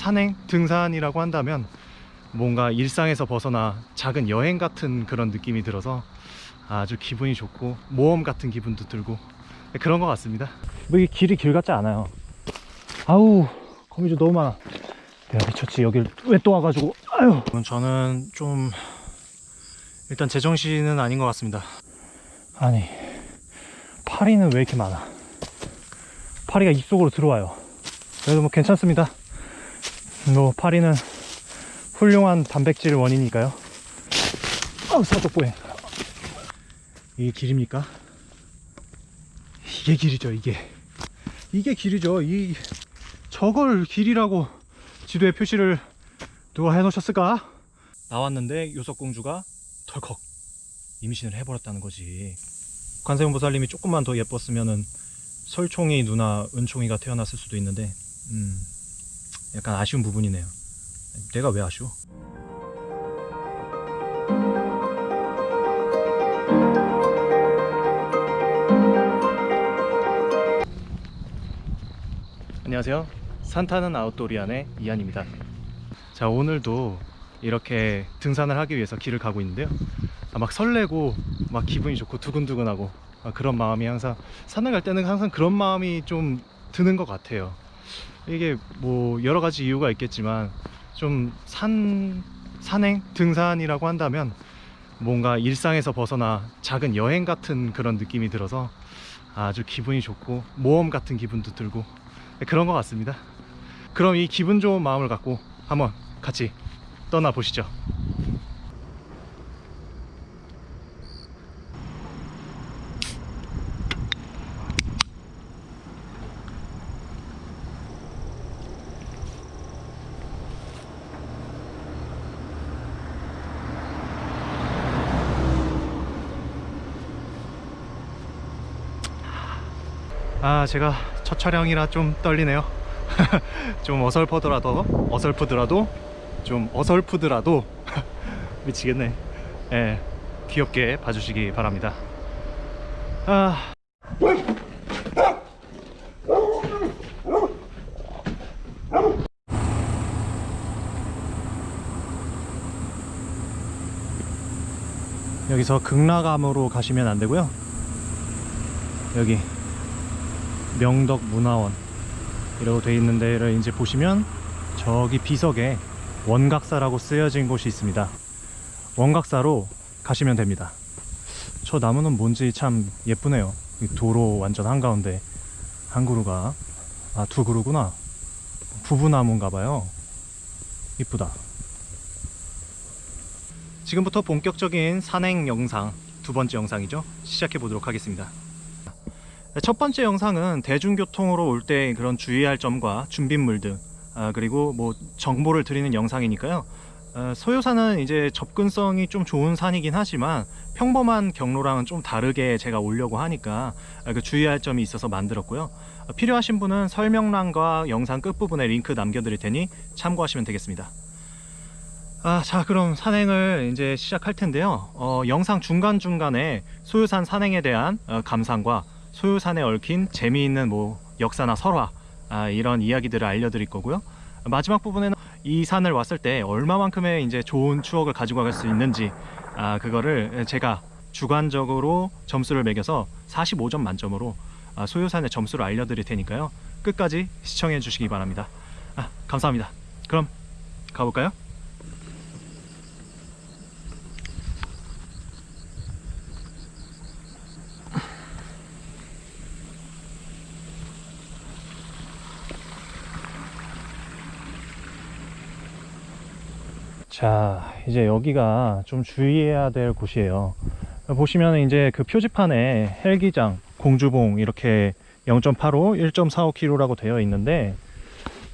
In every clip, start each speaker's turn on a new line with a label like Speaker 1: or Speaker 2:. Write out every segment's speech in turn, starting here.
Speaker 1: 산행, 등산이라고 한다면 뭔가 일상에서 벗어나 작은 여행 같은 그런 느낌이 들어서 아주 기분이 좋고 모험 같은 기분도 들고 그런 것 같습니다. 뭐 이 길이 길 같지 않아요. 아우, 거미줄 너무 많아. 야, 미쳤지. 여길 왜 또 와가지고. 아유, 저는 좀 일단 제정신은 아닌 것 같습니다. 아니, 파리는 왜 이렇게 많아? 파리가 입속으로 들어와요. 그래도 뭐 괜찮습니다. 뭐 파리는 훌륭한 단백질 원이니까요. 아우, 사족보행. 이게 길입니까? 이게 길이죠. 이게 길이죠. 저걸 길이라고 지도에 표시를 누가 해놓으셨을까? 나왔는데 요석공주가 덜컥 임신을 해버렸다는 거지. 관세음보살님이 조금만 더 예뻤으면은 설총이 누나 은총이가 태어났을 수도 있는데 약간 아쉬운 부분이네요. 내가 왜 아쉬워? 안녕하세요. 산타는 아웃도리안의 이한입니다. 자, 오늘도 이렇게 등산을 하기 위해서 길을 가고 있는데요. 막 설레고 막 기분이 좋고 두근두근하고 그런 마음이 항상 산을 갈 때는 항상 그런 마음이 좀 드는 것 같아요. 이게 뭐 여러 가지 이유가 있겠지만 좀 산행, 등산이라고 한다면 뭔가 일상에서 벗어나 작은 여행 같은 그런 느낌이 들어서 아주 기분이 좋고 모험 같은 기분도 들고 그런 것 같습니다. 그럼 이 기분 좋은 마음을 갖고 한번 같이 떠나보시죠. 제가 첫 촬영이라 좀 떨리네요. 좀 어설프더라도 미치겠네. 예, 귀엽게 봐주시기 바랍니다. 여기서 극락암으로 가시면 안 되고요. 여기 명덕문화원 이라고 되어 있는 데를 이제 보시면 저기 비석에 원각사라고 쓰여진 곳이 있습니다. 원각사로 가시면 됩니다. 저 나무는 뭔지 참 예쁘네요. 도로 완전 한가운데 한 그루가, 두 그루구나. 부부나무인가봐요. 이쁘다. 지금부터 본격적인 산행 영상, 두 번째 영상이죠. 시작해 보도록 하겠습니다. 첫 번째 영상은 대중교통으로 올 때 그런 주의할 점과 준비물 등 그리고 뭐 정보를 드리는 영상이니까요. 소요산은 이제 접근성이 좀 좋은 산이긴 하지만 평범한 경로랑은 좀 다르게 제가 오려고 하니까 그 주의할 점이 있어서 만들었고요. 필요하신 분은 설명란과 영상 끝부분에 링크 남겨드릴 테니 참고하시면 되겠습니다. 자, 그럼 산행을 이제 시작할 텐데요. 영상 중간중간에 소요산 산행에 대한 감상과 소요산에 얽힌 재미있는 뭐 역사나 설화 이런 이야기들을 알려드릴 거고요. 마지막 부분에는 이 산을 왔을 때 얼마만큼의 이제 좋은 추억을 가지고 갈 수 있는지 그거를 제가 주관적으로 점수를 매겨서 45점 만점으로 소요산의 점수를 알려드릴 테니까요. 끝까지 시청해 주시기 바랍니다. 감사합니다. 그럼 가볼까요? 자, 이제 여기가 좀 주의해야 될 곳이에요. 보시면 이제 그 표지판에 헬기장, 공주봉 이렇게 0.85, 1.45km라고 되어 있는데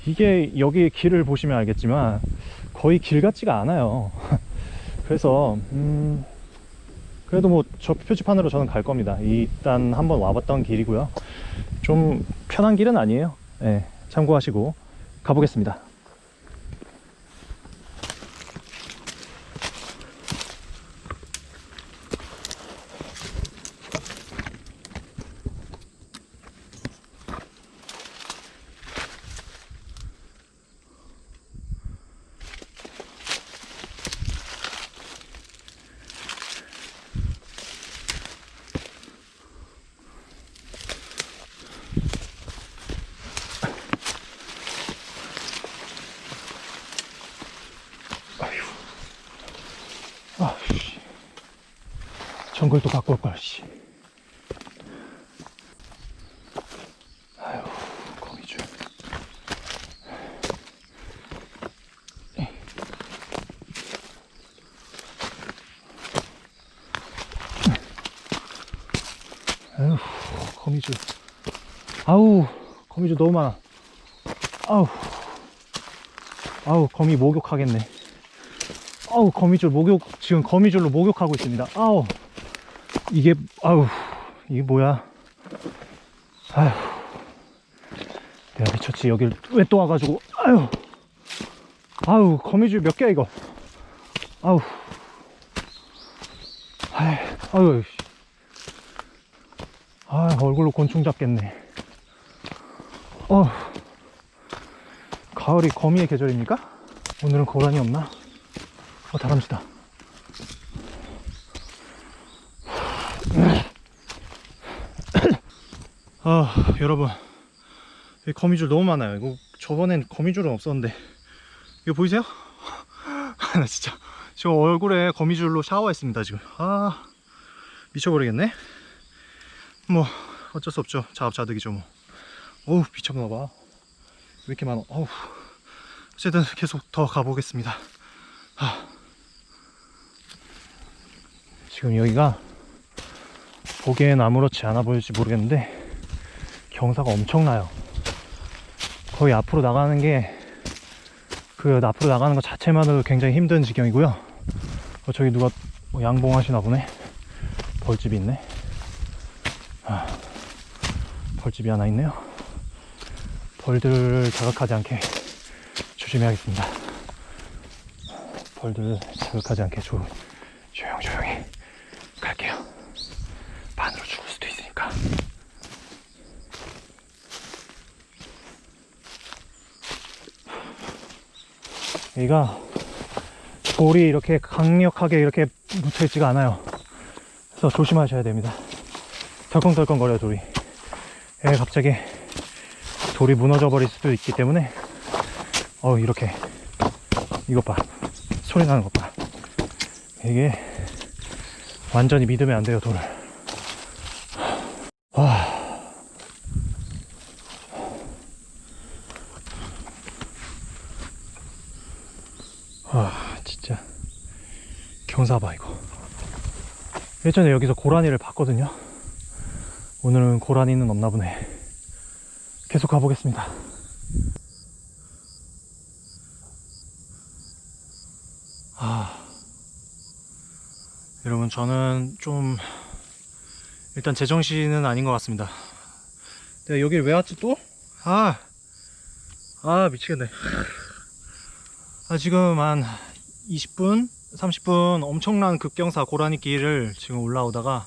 Speaker 1: 이게 여기 길을 보시면 알겠지만 거의 길 같지가 않아요. 그래서 그래도 뭐 저 표지판으로 저는 갈 겁니다. 일단 한번 와봤던 길이고요. 좀 편한 길은 아니에요. 네, 참고하시고 가보겠습니다. 정글도 갖고 올걸. 씨. 아유, 거미줄. 아유, 거미줄. 아우, 거미줄 너무 많아. 아우, 거미 목욕하겠네. 아우, 거미줄 목욕, 지금 거미줄로 목욕하고 있습니다. 이게 뭐야. 아휴, 내가 미쳤지. 여길 왜 또 와가지고. 아우, 거미줄 몇 개야, 이거. 얼굴로 곤충 잡겠네. 가을이 거미의 계절입니까? 오늘은 고라니 없나? 다람쥐다. 여러분, 여기 거미줄 너무 많아요. 이거 저번엔 거미줄은 없었는데 이거 보이세요? 나 진짜 지금 얼굴에 거미줄로 샤워했습니다. 지금 미쳐버리겠네. 뭐 어쩔 수 없죠. 자업자득이죠 뭐. 어우, 미쳤나봐. 왜 이렇게 많아. 어쨌든 계속 더 가보겠습니다. 지금 여기가 보기엔 아무렇지 않아 보일지 모르겠는데 경사가 엄청나요. 거의 앞으로 나가는 게 앞으로 나가는 것 자체만으로도 굉장히 힘든 지경이고요. 저기 누가 양봉하시나 보네. 벌집이 있네. 벌집이 하나 있네요. 벌들을 자극하지 않게 조심해야겠습니다. 벌들을 자극하지 않게 조용히 갈게요. 반으로 죽을 수도 있으니까. 여기가 돌이 이렇게 강력하게 이렇게 묻혀있지가 않아요. 그래서 조심하셔야 됩니다. 덜컹덜컹 거려요, 돌이. 갑자기 돌이 무너져 버릴 수도 있기 때문에 이렇게 이것 봐, 소리 나는 것 봐. 이게 완전히 믿으면 안 돼요, 돌을. 진짜 경사 봐. 이거 예전에 여기서 고라니를 봤거든요. 오늘은 고라니는 없나 보네. 계속 가보겠습니다. 여러분, 저는 좀 일단 제정신은 아닌 것 같습니다. 내가 여길 왜 왔지 또? 미치겠네. 지금 한 20분? 30분 엄청난 급경사 고라니 길을 지금 올라오다가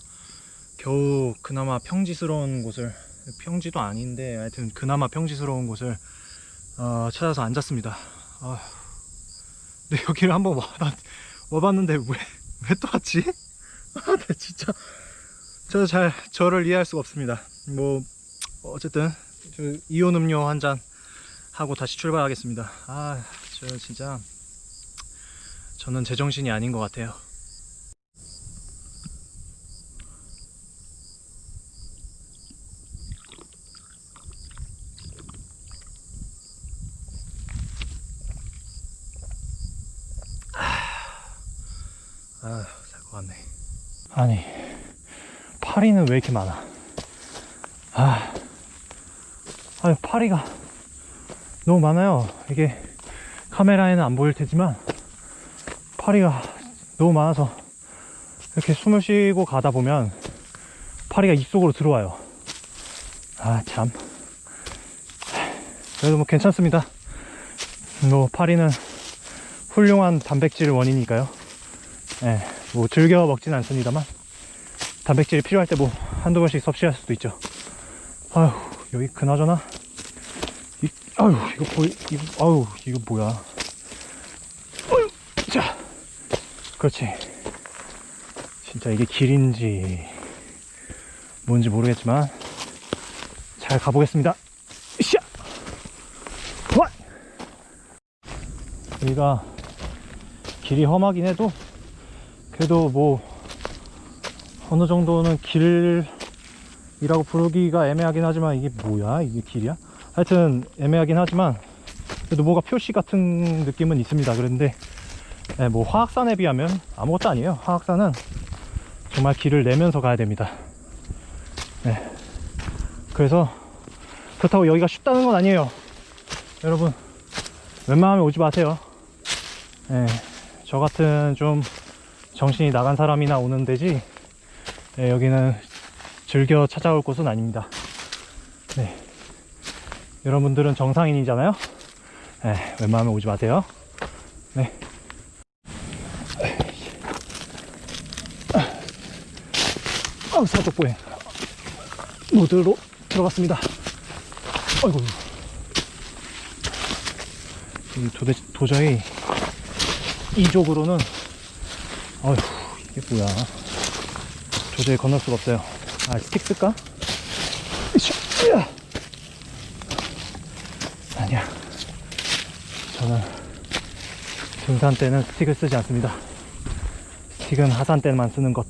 Speaker 1: 겨우 그나마 평지스러운 곳을, 평지도 아닌데 하여튼 그나마 평지스러운 곳을 찾아서 앉았습니다. 근데 여기를 한번 와봤는데 왜 또 왔지? 나 진짜 저를 이해할 수가 없습니다. 뭐 어쨌든 이온 음료 한 잔 하고 다시 출발하겠습니다. 저는 제정신이 아닌 것 같아요. 살 것 같네. 아니, 파리는 왜 이렇게 많아? 파리가 너무 많아요. 이게 카메라에는 안 보일 테지만 파리가 너무 많아서 이렇게 숨을 쉬고 가다 보면 파리가 입속으로 들어와요. 참. 그래도 뭐 괜찮습니다. 뭐 파리는 훌륭한 단백질 원이니까요. 뭐 즐겨 먹지는 않습니다만 단백질이 필요할 때 뭐 한두 번씩 섭취할 수도 있죠. 여기 그나저나 이거 뭐야. 자, 그렇지. 진짜 이게 길인지 뭔지 모르겠지만 잘 가보겠습니다. 으쌰! 여기가 길이 험하긴 해도 그래도 뭐 어느 정도는 길이라고 부르기가 애매하긴 하지만, 이게 뭐야? 이게 길이야? 하여튼 애매하긴 하지만 그래도 뭔가 표시 같은 느낌은 있습니다. 그런데 뭐 화학산에 비하면 아무것도 아니에요. 화학산은 정말 길을 내면서 가야 됩니다. 네. 그래서 그렇다고 여기가 쉽다는 건 아니에요. 여러분 웬만하면 오지 마세요. 네. 저 같은 좀 정신이 나간 사람이나 오는 데지, 네, 여기는 즐겨 찾아올 곳은 아닙니다. 네. 여러분들은 정상인이잖아요. 네, 웬만하면 오지 마세요. 네. 사족보행 모드로 들어갔습니다. 아이고, 도저히 이쪽으로는, 어휴, 이게 뭐야, 도저히 건널 수가 없어요. 아, 스틱 쓸까? 아니야, 저는 등산 때는 스틱을 쓰지 않습니다. 스틱은 하산 때만 쓰는 것.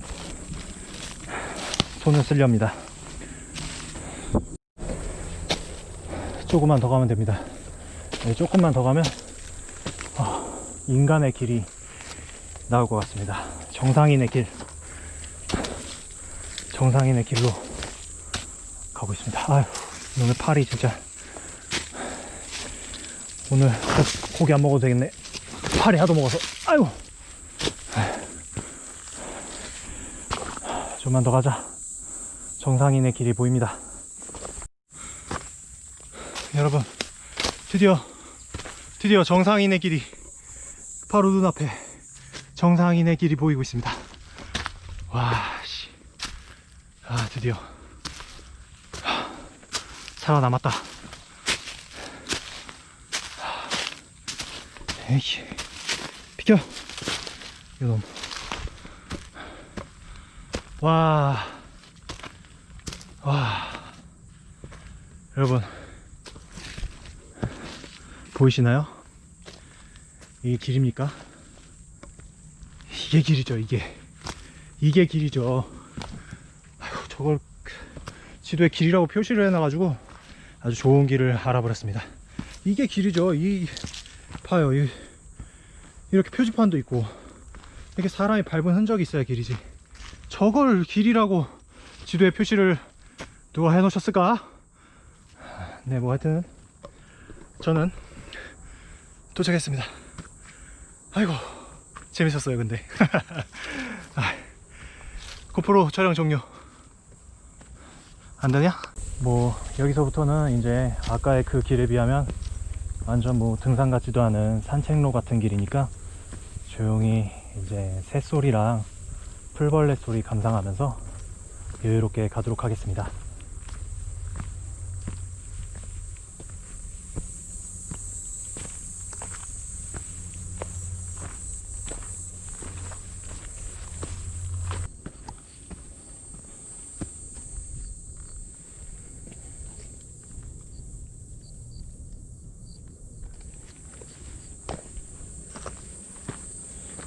Speaker 1: 손을 쓰렵니다. 조금만 더 가면 됩니다. 네, 조금만 더 가면 인간의 길이 나올 것 같습니다. 정상인의 길, 정상인의 길로 가고 있습니다. 아휴, 오늘 팔이 진짜, 오늘 고기 안 먹어도 되겠네. 팔이 하도 먹어서. 아이고, 좀만 더 가자. 정상인의 길이 보입니다. 여러분, 드디어 정상인의 길이 바로 눈앞에, 정상인의 길이 보이고 있습니다. 와, 씨. 아, 드디어 살아남았다. 에이, 비켜, 이놈. 와, 여러분 보이시나요? 이게 길입니까? 이게 길이죠. 이게 길이죠. 아휴, 저걸 지도에 길이라고 표시를 해놔가지고 아주 좋은 길을 알아버렸습니다. 이게 길이죠. 봐요, 이렇게 표지판도 있고 이렇게 사람이 밟은 흔적이 있어야 길이지. 저걸 길이라고 지도에 표시를 누가 해놓으셨을까? 네, 뭐 하여튼 저는 도착했습니다. 아이고, 재밌었어요. 근데 고프로 촬영 종료. 안 되냐? 뭐 여기서부터는 이제 아까의 그 길에 비하면 완전 뭐 등산 같지도 않은 산책로 같은 길이니까 조용히 이제 새소리랑 풀벌레 소리 감상하면서 여유롭게 가도록 하겠습니다.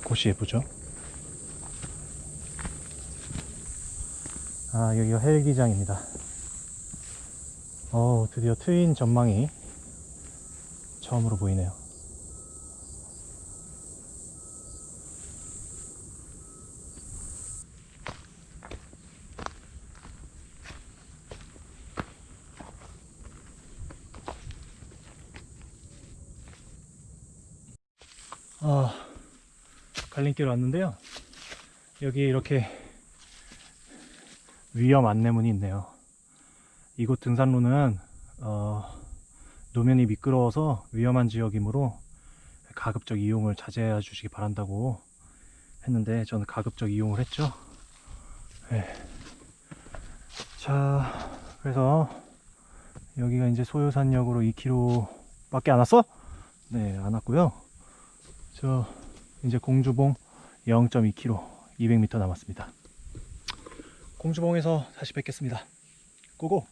Speaker 1: 곳이 예쁘죠? 아, 여기가 헬기장입니다. 드디어 트윈 전망이 처음으로 보이네요. 갈림길 왔는데요. 여기 이렇게 위험 안내문이 있네요. 이곳 등산로는 노면이 미끄러워서 위험한 지역이므로 가급적 이용을 자제해 주시기 바란다고 했는데 저는 가급적 이용을 했죠. 네. 자, 그래서 여기가 이제 소요산역으로 2km 밖에 안 왔어? 네, 안 왔고요. 저 이제 공주봉 0.2km 200m 남았습니다. 공주봉에서 다시 뵙겠습니다. 고고!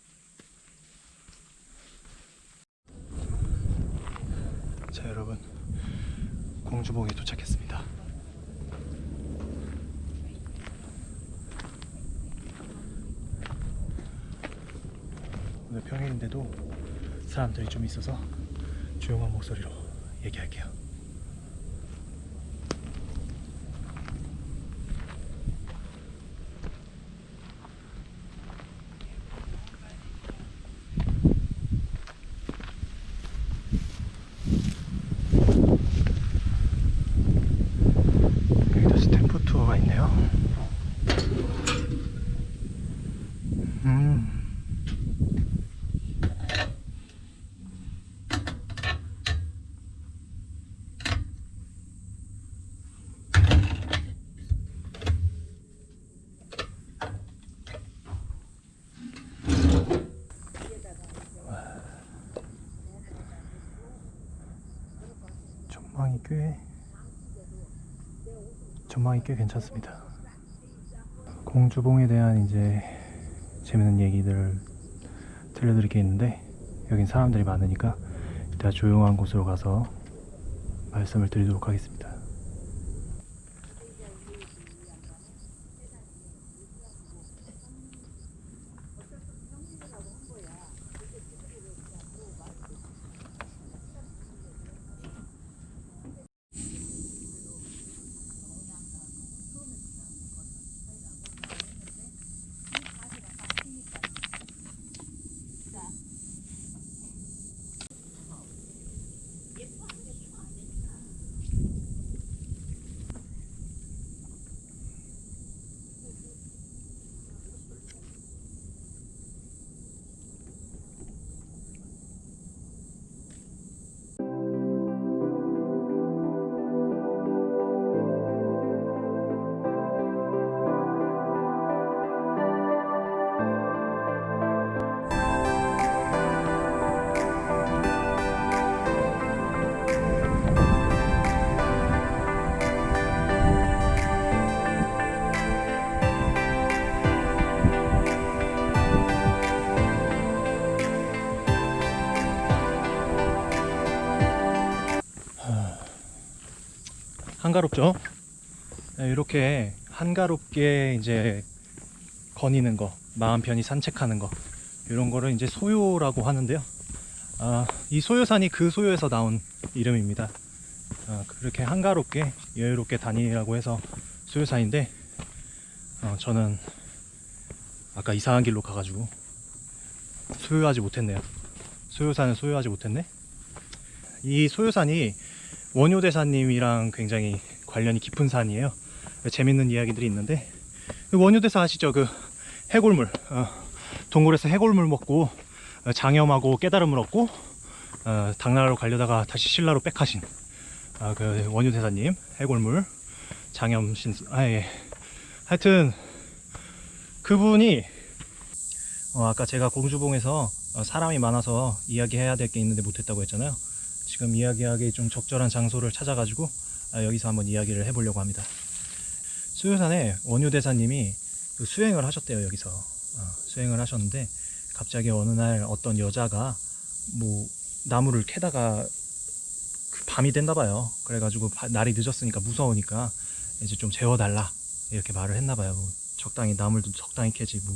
Speaker 1: 자, 여러분, 공주봉에 도착했습니다. 평일인데도 사람들이 좀 있어서 조용한 목소리로 얘기할게요. 여기도 스탬프 투어가 있네요. 전망이 꽤 괜찮습니다. 공주봉에 대한 이제 재밌는 얘기들을 들려드릴 게 있는데, 여긴 사람들이 많으니까 이따 조용한 곳으로 가서 말씀을 드리도록 하겠습니다. 한가롭죠? 이렇게 한가롭게 이제 거니는 거, 마음 편히 산책하는 거, 이런 거를 이제 소요라고 하는데요. 이 소요산이 그 소요에서 나온 이름입니다. 그렇게 한가롭게 여유롭게 다니라고 해서 소요산인데, 저는 아까 이상한 길로 가가지고 소요하지 못했네요. 소요산을 소요하지 못했네. 이 소요산이 원효대사님이랑 굉장히 관련이 깊은 산이에요. 재밌는 이야기들이 있는데, 원효대사 아시죠? 그 해골물, 동굴에서 해골물 먹고 장염하고 깨달음을 얻고 당나라로 가려다가 다시 신라로 백하신 그 원효대사님, 해골물 장염신, 예. 하여튼 그분이 아까 제가 공주봉에서 사람이 많아서 이야기해야 될 게 있는데 못했다고 했잖아요. 지금 이야기하기 좀 적절한 장소를 찾아가지고 여기서 한번 이야기를 해보려고 합니다. 수요산에 원효대사님이 그 수행을 하셨대요. 여기서 수행을 하셨는데, 갑자기 어느 날 어떤 여자가 뭐 나무를 캐다가 밤이 됐나 봐요. 그래가지고 날이 늦었으니까 무서우니까 이제 좀 재워달라 이렇게 말을 했나 봐요. 뭐 적당히 나무를 적당히 캐지, 뭐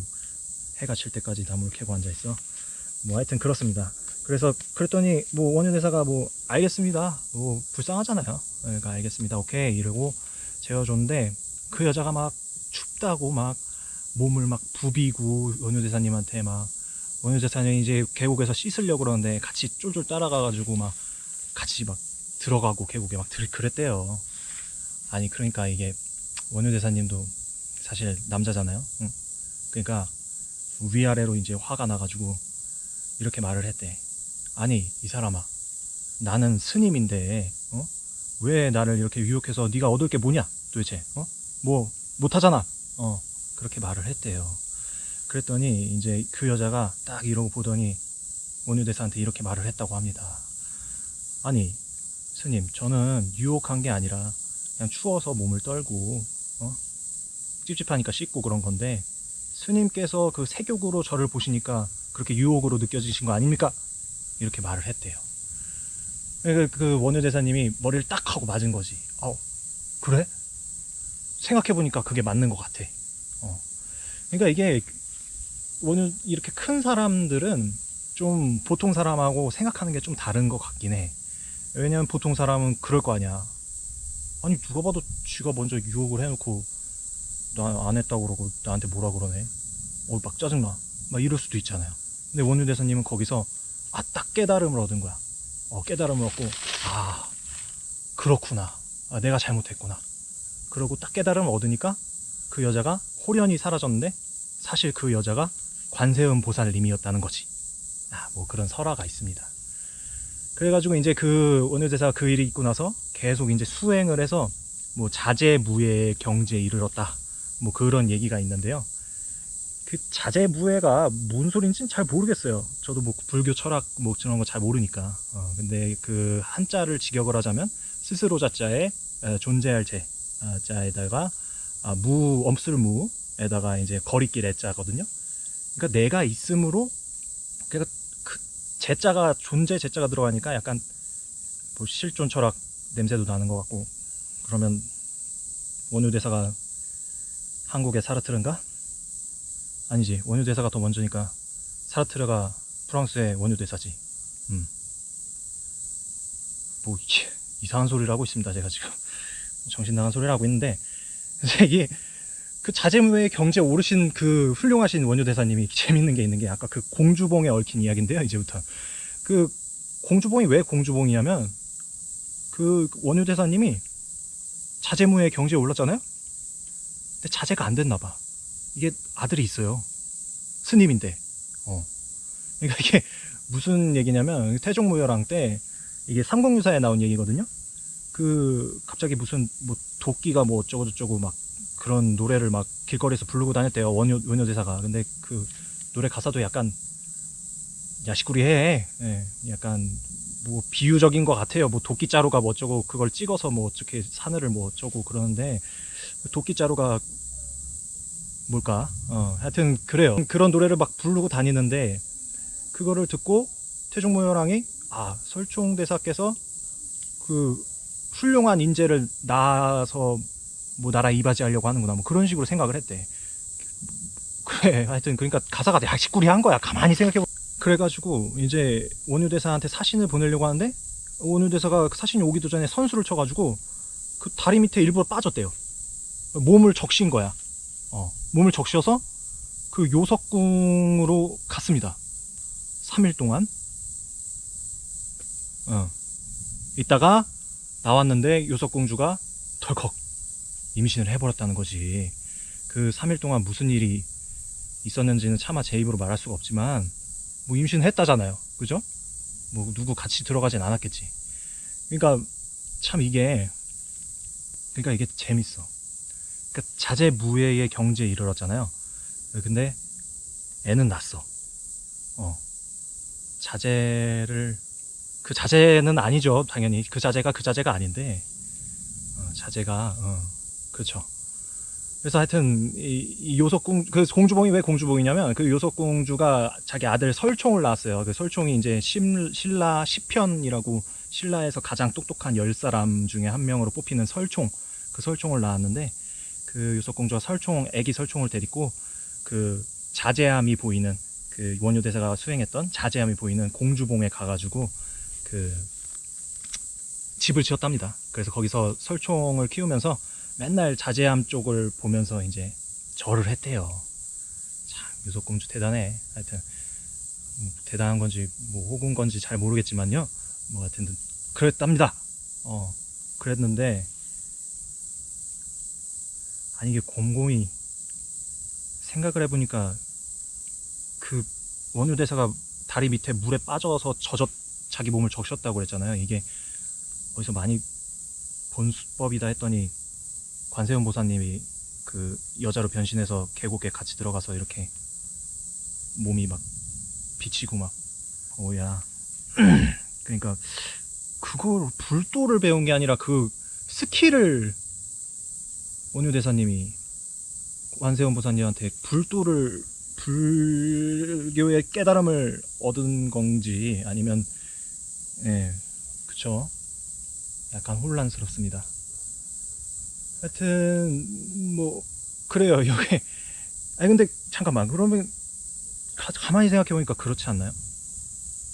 Speaker 1: 해가 질 때까지 나무를 캐고 앉아있어. 뭐 하여튼 그렇습니다. 그래서 그랬더니 뭐 원효대사가 뭐 알겠습니다, 뭐 불쌍하잖아요. 그러니까 알겠습니다, 오케이 이러고 재워줬는데, 그 여자가 막 춥다고 막 몸을 막 부비고 원효대사님한테 막, 원효대사님이 이제 계곡에서 씻으려고 그러는데 같이 쫄쫄 따라가가지고 막 같이 막 들어가고 계곡에 막 그랬대요. 아니 그러니까 이게 원효대사님도 사실 남자잖아요. 응? 그러니까 위아래로 이제 화가 나가지고 이렇게 말을 했대. 아니 이 사람아, 나는 스님인데 왜 나를 이렇게 유혹해서 네가 얻을 게 뭐냐 도대체, 뭐 못하잖아, 그렇게 말을 했대요. 그랬더니 이제 그 여자가 딱 이러고 보더니 원효대사한테 이렇게 말을 했다고 합니다. 아니 스님, 저는 유혹한 게 아니라 그냥 추워서 몸을 떨고 찝찝하니까 씻고 그런 건데, 스님께서 그 세욕으로 저를 보시니까 그렇게 유혹으로 느껴지신 거 아닙니까? 이렇게 말을 했대요. 그 원효대사님이 머리를 딱 하고 맞은 거지. 그래? 생각해보니까 그게 맞는 것 같아. 그러니까 이게 이렇게 큰 사람들은 좀 보통 사람하고 생각하는 게 좀 다른 것 같긴 해. 왜냐면 보통 사람은 그럴 거 아니야. 아니 누가 봐도 쥐가 먼저 유혹을 해놓고 나 안 했다고 그러고 나한테 뭐라 그러네. 막 짜증나. 막 이럴 수도 있잖아요. 근데 원유 대사님은 거기서 딱 깨달음을 얻은 거야. 깨달음을 얻고 그렇구나. 내가 잘못했구나. 그러고 딱 깨달음을 얻으니까 그 여자가 홀연히 사라졌는데 사실 그 여자가 관세음 보살님이었다는 거지. 뭐 그런 설화가 있습니다. 그래가지고 이제 그 원효대사가 그 일이 있고 나서 계속 이제 수행을 해서 뭐 자제무예의 경지에 이르렀다. 뭐 그런 얘기가 있는데요. 그 자제무예가 뭔 소린지는 잘 모르겠어요. 저도 뭐 불교 철학 뭐 그런 거 잘 모르니까. 근데 그 한자를 직역을 하자면 스스로 자자에 존재할 제 자에다가 없을 무에다가 이제 거리길 애자거든요. 그러니까 내가 있음으로 그러니까 그 제자가 존재 제자가 들어가니까 약간 뭐 실존 철학 냄새도 나는 것 같고. 그러면 원효 대사가 한국의 사르트르인가? 아니지, 원효 대사가 더 먼저니까 사르트르가 프랑스의 원효 대사지. 뭐 이상한 소리를 하고 있습니다. 제가 지금 정신 나간 소리를 하고 있는데, 이게 그 자제무의 경지에 오르신 그 훌륭하신 원효 대사님이 재밌는 게 있는 게 아까 그 공주봉에 얽힌 이야기인데요. 이제부터 그 공주봉이 왜 공주봉이냐면 그 원효 대사님이 자제무의 경지에 올랐잖아요. 근데 자제가 안 됐나 봐. 이게 아들이 있어요. 스님인데. 그러니까 이게 무슨 얘기냐면 태종무열왕 때 이게 삼국유사에 나온 얘기거든요. 그 갑자기 무슨 뭐 도끼가 뭐 어쩌고 저쩌고 막 그런 노래를 막 길거리에서 부르고 다녔대요. 원효 대사가. 근데 그 노래 가사도 약간 야식구리해. 예, 약간 뭐 비유적인 것 같아요. 뭐 도끼자루가 뭐 어쩌고 그걸 찍어서 뭐 어떻게 사늘을 뭐 어쩌고 그러는데 도끼자루가 뭘까? 하여튼 그래요. 그런 노래를 막 부르고 다니는데 그거를 듣고 태종무열왕이 설총대사께서 그 훌륭한 인재를 낳아서 뭐 나라 이바지하려고 하는구나 뭐 그런 식으로 생각을 했대. 그래, 하여튼 그러니까 가사가 야식구리한 거야. 가만히 생각해보. 그래가지고 이제 원효대사한테 사신을 보내려고 하는데 원효대사가 사신이 오기도 전에 선수를 쳐가지고 그 다리 밑에 일부러 빠졌대요. 몸을 적신 거야. 몸을 적셔서 그 요석궁으로 갔습니다. 3일 동안. 있다가 나왔는데 요석공주가 덜컥 임신을 해버렸다는 거지. 그 3일 동안 무슨 일이 있었는지는 차마 제 입으로 말할 수가 없지만 뭐 임신했다잖아요. 그죠? 뭐 누구 같이 들어가진 않았겠지. 그러니까 참 이게 재밌어. 그러니까 자제무예의 경지에 이르렀잖아요. 근데 애는 낳았어. 그 자제는 아니죠. 당연히 그 자제가 아닌데 자제가 그렇죠. 그래서 하여튼 이 요석궁 그 공주봉이 왜 공주봉이냐면 그 요석공주가 자기 아들 설총을 낳았어요. 그 설총이 이제 신라 10편이라고 신라에서 가장 똑똑한 10사람 중에 한 명으로 뽑히는 설총. 그 설총을 낳았는데 그 요석공주가 애기 설총을 데리고 그 자제함이 보이는 그 원효 대사가 수행했던 자제함이 보이는 공주봉에 가가지고 그 집을 지었답니다. 그래서 거기서 설총을 키우면서 맨날 자제함 쪽을 보면서 이제 절을 했대요. 참 요석공주 대단해. 하여튼 뭐 대단한 건지 뭐 혹은 건지 잘 모르겠지만요. 뭐 하여튼 그랬답니다. 그랬는데 아니 이게 곰곰이 생각을 해보니까 그 원효 대사가 다리 밑에 물에 빠져서 자기 몸을 적셨다고 그랬잖아요. 이게 어디서 많이 본 수법이다 했더니 관세음 보사님이 그 여자로 변신해서 계곡에 같이 들어가서 이렇게 몸이 막 비치고 막 오야. 그러니까 그걸 불도를 배운 게 아니라 그 스킬을 원효 대사님이 관세음 보사님한테 불교의 깨달음을 얻은 건지 아니면 그쵸. 약간 혼란스럽습니다. 하여튼 뭐 그래요. 여기 근데 잠깐만, 그러면 가만히 생각해보니까 그렇지 않나요?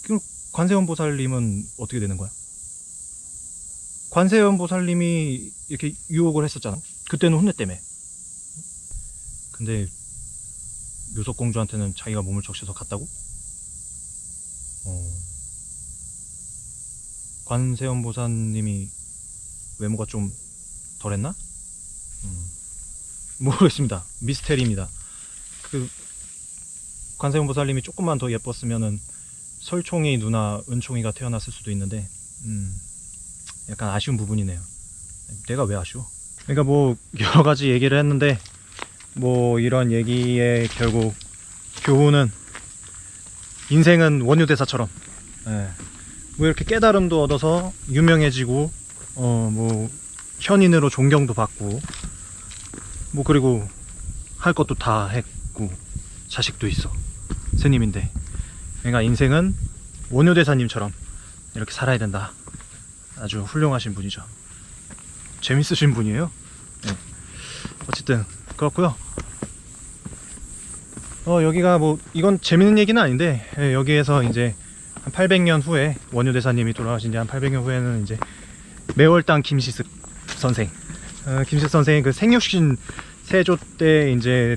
Speaker 1: 그럼 관세음 보살님은 어떻게 되는 거야? 관세음 보살님이 이렇게 유혹을 했었잖아. 그때는 혼냈다며. 근데 묘석공주한테는 자기가 몸을 적셔서 갔다고? 관세음 보살님이 외모가 좀 덜했나? 모르겠습니다. 미스테리입니다. 그 관세음 보살님이 조금만 더 예뻤으면은 설총이 누나 은총이가 태어났을 수도 있는데 약간 아쉬운 부분이네요. 내가 왜 아쉬워? 그러니까 뭐 여러 가지 얘기를 했는데 뭐 이런 얘기에 결국 교훈은 인생은 원효대사처럼 뭐 이렇게 깨달음도 얻어서 유명해지고 뭐 현인으로 존경도 받고 뭐 그리고 할 것도 다 했고 자식도 있어 스님인데, 그러니까 인생은 원효대사님처럼 이렇게 살아야 된다. 아주 훌륭하신 분이죠. 재밌으신 분이에요. 네. 어쨌든 그렇고요. 여기가 뭐 이건 재밌는 얘기는 아닌데 여기에서 이제 한 800년 후에 원효대사님이 돌아가신 지 한 800년 후에는 이제 매월당 김시습 선생, 김시습 선생이 그 생육신 세조 때 이제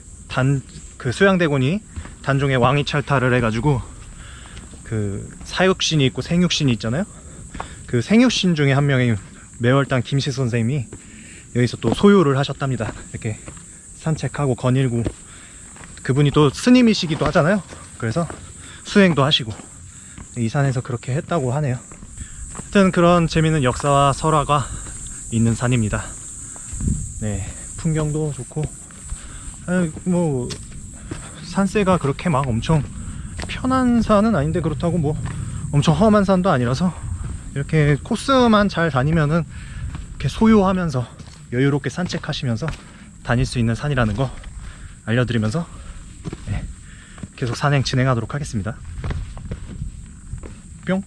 Speaker 1: 그 수양대군이 단종에 왕위찰타를 해가지고 그 사육신이 있고 생육신이 있잖아요. 그 생육신 중에 한 명인 매월당 김시습 선생님이 여기서 또 소유를 하셨답니다. 이렇게 산책하고 거닐고, 그분이 또 스님이시기도 하잖아요. 그래서 수행도 하시고 이 산에서 그렇게 했다고 하네요. 하여튼 그런 재밌는 역사와 설화가 있는 산입니다. 네, 풍경도 좋고 뭐 산세가 그렇게 막 엄청 편한 산은 아닌데 그렇다고 뭐 엄청 험한 산도 아니라서 이렇게 코스만 잘 다니면은 이렇게 소유하면서 여유롭게 산책하시면서 다닐 수 있는 산이라는 거 알려드리면서 계속 산행 진행하도록 하겠습니다. 뿅.